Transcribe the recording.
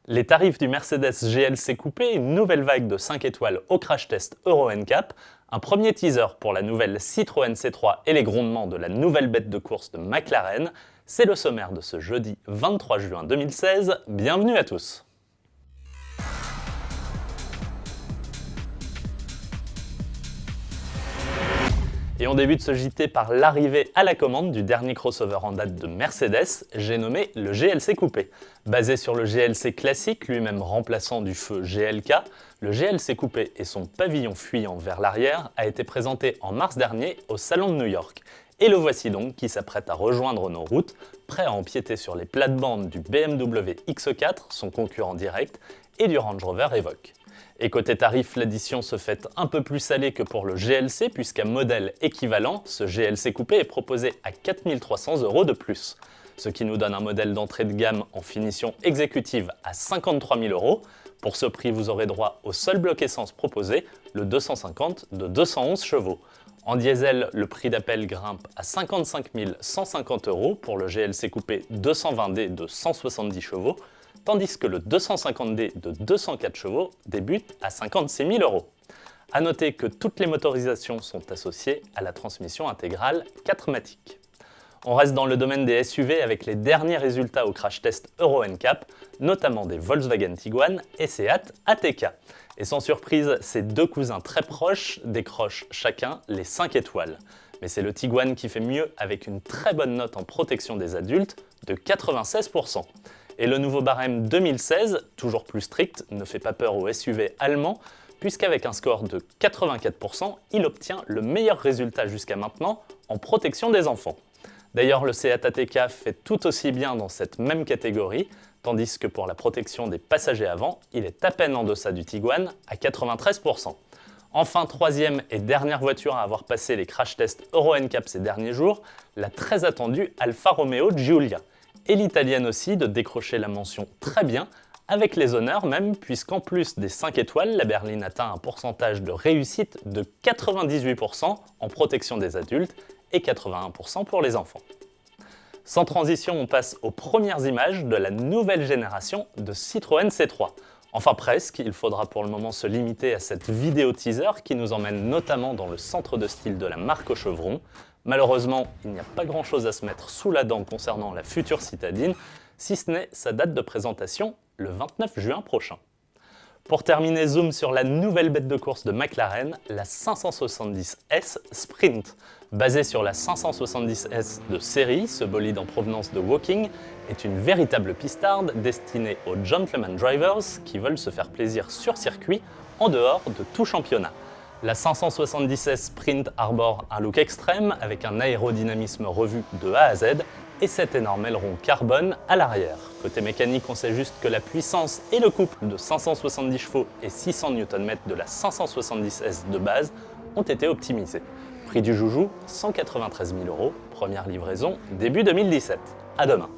Les tarifs du Mercedes GLC Coupé, une nouvelle vague de 5 étoiles au crash test Euro NCAP, un premier teaser pour la nouvelle Citroën C3 et les grondements de la nouvelle bête de course de McLaren, c'est le sommaire de ce jeudi 23 juin 2016. Bienvenue à tous. Et on débute ce JT par l'arrivée à la commande du dernier crossover en date de Mercedes, j'ai nommé le GLC Coupé. Basé sur le GLC classique, lui-même remplaçant du feu GLK, le GLC Coupé et son pavillon fuyant vers l'arrière a été présenté en mars dernier au Salon de New York. Et le voici donc qui s'apprête à rejoindre nos routes, prêt à empiéter sur les plates-bandes du BMW X4, son concurrent direct, et du Range Rover Evoque. Et côté tarif, l'addition se fait un peu plus salée que pour le GLC, puisqu'à modèle équivalent, ce GLC Coupé est proposé à 4 300 € de plus. Ce qui nous donne un modèle d'entrée de gamme en finition exécutive à 53 000 €. Pour ce prix, vous aurez droit au seul bloc essence proposé, le 250 de 211 chevaux. En diesel, le prix d'appel grimpe à 55 150 € pour le GLC Coupé 220D de 170 chevaux, tandis que le 250D de 204 chevaux débute à 56 000 €. A noter que toutes les motorisations sont associées à la transmission intégrale 4MATIC. On reste dans le domaine des SUV avec les derniers résultats au crash test Euro NCAP, notamment des Volkswagen Tiguan et Seat ATK. Et sans surprise, ces deux cousins très proches décrochent chacun les 5 étoiles. Mais c'est le Tiguan qui fait mieux avec une très bonne note en protection des adultes de 96%. Et le nouveau barème 2016, toujours plus strict, ne fait pas peur aux SUV allemands, puisqu'avec un score de 84%, il obtient le meilleur résultat jusqu'à maintenant en protection des enfants. D'ailleurs, le Seat ATK fait tout aussi bien dans cette même catégorie, tandis que pour la protection des passagers avant, il est à peine en deçà du Tiguan à 93%. Enfin, troisième et dernière voiture à avoir passé les crash tests Euro NCAP ces derniers jours, la très attendue Alfa Romeo Giulia. Et l'italienne aussi de décrocher la mention très bien, avec les honneurs même, puisqu'en plus des 5 étoiles, la berline atteint un pourcentage de réussite de 98% en protection des adultes et 81% pour les enfants. Sans transition, on passe aux premières images de la nouvelle génération de Citroën C3. Enfin presque, il faudra pour le moment se limiter à cette vidéo teaser qui nous emmène notamment dans le centre de style de la marque au chevron. Malheureusement, il n'y a pas grand chose à se mettre sous la dent concernant la future citadine, si ce n'est sa date de présentation le 29 juin prochain. Pour terminer, zoom sur la nouvelle bête de course de McLaren, la 570S Sprint. Basée sur la 570S de série, ce bolide en provenance de Woking est une véritable pistarde destinée aux gentleman drivers qui veulent se faire plaisir sur circuit en dehors de tout championnat. La 570S Sprint arbore un look extrême avec un aérodynamisme revu de A à Z et cet énorme aileron carbone à l'arrière. Côté mécanique, on sait juste que la puissance et le couple de 570 chevaux et 600 Nm de la 570S de base ont été optimisés. Prix du joujou, 193 000 €, première livraison début 2017. À demain.